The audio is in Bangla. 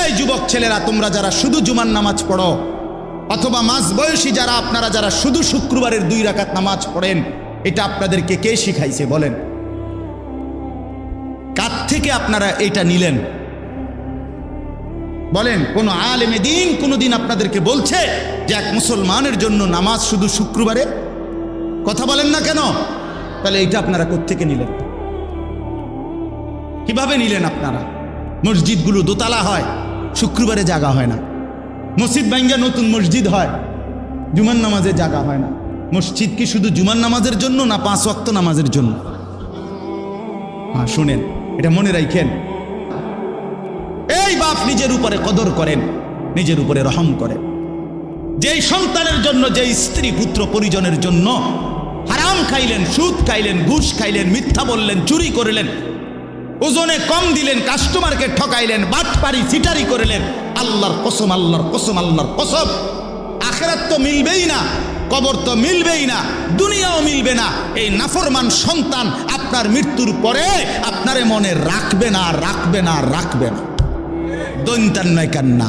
এই যুবক ছেলেরা, তোমরা যারা শুধু জুমার নামাজ পড়ো, অথবা মাঝবয়সী যারা, আপনারা যারা শুধু শুক্রবারের 2 রাকাত নামাজ পড়েন, এটা আপনাদেরকে কে শিখাইছে বলেন? কার থেকে আপনারা এটা নিলেন বলেন? কোন আলেমে দ্বীন কোনদিন আপনাদেরকে বলছে যে এক মুসলমানের জন্য নামাজ শুধু শুক্রবারে? কথা বলেন না কেন? তাহলে এটা আপনারা কোত্থেকে নিলেন? কিভাবে নিলেন আপনারা? মসজিদগুলো দোতলা হয়, শুক্রবারে জায়গা হয় না। মসজিদ ভাঙ্গা নতুন মসজিদ হয়, জুমার নামাজে জায়গা হয় না। মসজিদ কি শুধু জুমার নামাজের জন্য না 5 ওয়াক্ত নামাজের জন্য? হ্যাঁ, শুনেন, এটা মনে রাখেন। এই বাপ নিজের উপরে কদর করেন, নিজের উপরে রহম করেন। যেই সন্তানের জন্য, যেই স্ত্রী পুত্র পরিজনের জন্য হারাম খাইলেন, সুদ খাইলেন, ঘুষ খাইলেন, মিথ্যা বললেন, চুরি করলেন, ওজনে কম দিলেন, কাস্টমারকে ঠকাইলেন, বাটপারি চিটারি করলেন, আল্লাহর কসম, আল্লাহর কসম, আল্লাহর কসম, আখিরাত তো মিলবেই না, কবর তো মিলবেই না, দুনিয়াও মিলবে না। এই নাফরমান সন্তান আপনার মৃত্যুর পরে আপনারে মনে রাখবে না, রাখবে না, রাখবে না। দৈন্তান নয় কান্না।